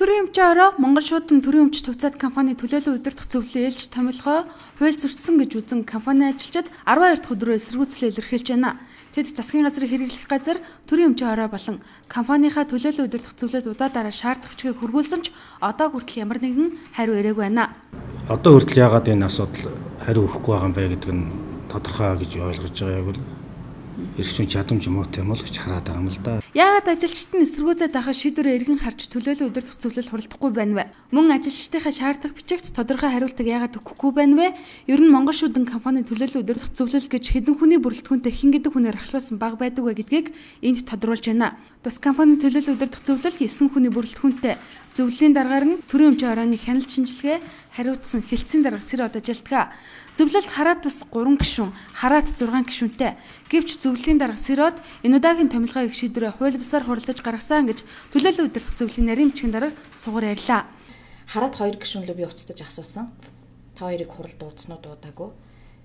Төрийн өмчөөрөө Монгол шуудан төрийн өмч туцаад компани төлөөлөл удирдах зөвлөлөө ээлж томилгоо хууль зөрчсөн гэж үзэн компани ажилчид 12 дахь өдрөө эсэргүүцлээ илэрхийлж байна. Тэд засгийн газрыг хэрэглэх газар төрийн өмчөөрөө болон компанийхаа төлөөлөл удирдах зөвлөлд удаа шаардах хүчийг хургуулсан ч одоо хүртэл ямар нэгэн хариу ирээгүй байна. Одоо хүртэл яагаад энэ асуудал хариу өгөхгүй байгаа юм бэ гэдэг нь тодорхой гэж ойлгож байгаа яг л эрхчүүн чадамж юм уу тийм л гэж хараад байгаа юм л да. Яагаад ажилчид нь эсэргүүцээд авах шийдвэрээ эргэн харж төлөөлөл удирдах зөвлөл хуралдахгүй байна вэ? Мөн ажилчдынхаа шаардах бичигт тодорхой хариултыг яагаад өгөхгүй байна вэ? Ер нь Монгол шуудан компани төлөөлөл удирдах зөвлөл гэж хэдэн хүний бүрэлдэхүүнтэй хэн гэдэг хүнээр ахлуулсан баг байдаг вэ гэдгийг энд тодруулж байна. Тус компани төлөөлөл удирдах зөвлөл 9 хүний бүрэлдэхүүнтэй. Зөвлөлийн дараагаар нь төрийн өмчийн орооны хяналт шинжилгээ хариуцсан хэлтсийн дарга сэр од ажилтгаа. Зөвлөлд хараат бас 3 гишүүн, хараат 6 гишүүнтэй. Гэвч зөвлөлийн дарга сэр од энэ удаагийн томилгоо их шийдвэрээ хууль бусаар хуралдаж гаргасан гэж төлөөлөл удирдах зөвлөлийн нарийн бичгийн дарга сугаар ярьлаа. Хараат 2 гишүүнлөө би уцтаж асуусан. Та хоёрыг хурал дуудсан уу дуудаагүй.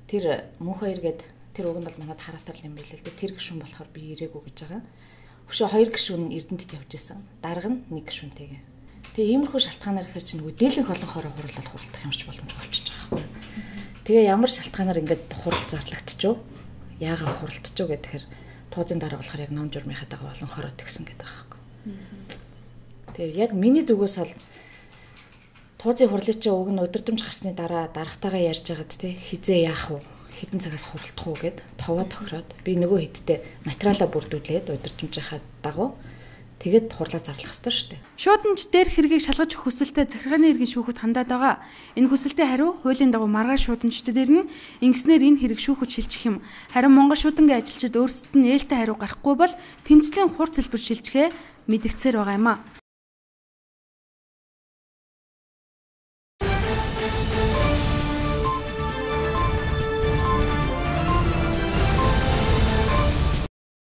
Тэр мөнх хоёр гээд тэр уг нь бол манад хараатар юм байл л дээ. Тэр гишүүн болохоор би ирээгүй гэж байгаа. Хөшөө 2 гишүүн Эрдэнэтэд явж исэн. Дарга нь 1 гишүүнтэйгээ. Тэгээ иймэрхүү шалтгаанаар ихэр чинь нөгөө дийлэнх олон хороо хурлал хуралдах юмч боломж болчихж байгаа байхгүй. Тэгээ ямар шалтгаанаар ингээд хурал зарлагдчихв? Яагаад хуралдчихв гэхээр туузын дараа болохоор яг ном журмынхаа дага олон хороо тгсэн гэдэг байгаа байхгүй. Тэгээ яг миний зүгээс бол туузын хурлын чинь уг нь өдөрдөмж гарсны дараа дарагтайгаа ярьж байгаад тий хизээ яах вэ? Хэдэн цагаас хуралдах уу гэд товоо тохироод би нөгөө хэдтэй материалаа бүрдүүлээд өдөрдөмжийнхаа дагуу тэгээд хурлаа зарлах ёстой шүү дээ. Шууданч дээр хэргийг шалгаж өгөх хүсэлтэд захиргааны иргэн шүүхэд хандаад байгаа. Энэ хүсэлтээ хариу хуулийн дагуу маргааш шууданчдад ирнэ. Ингэснээр энэ хэрэг шүүхэд шилжих юм. Харин Монгол шуудангийн ажилчид өөрсдөд нь ээлтэй хариу гарахгүй бол тэмцлийн хурц хэлбэр шилжихээ мэдгцээр байгаа юм а.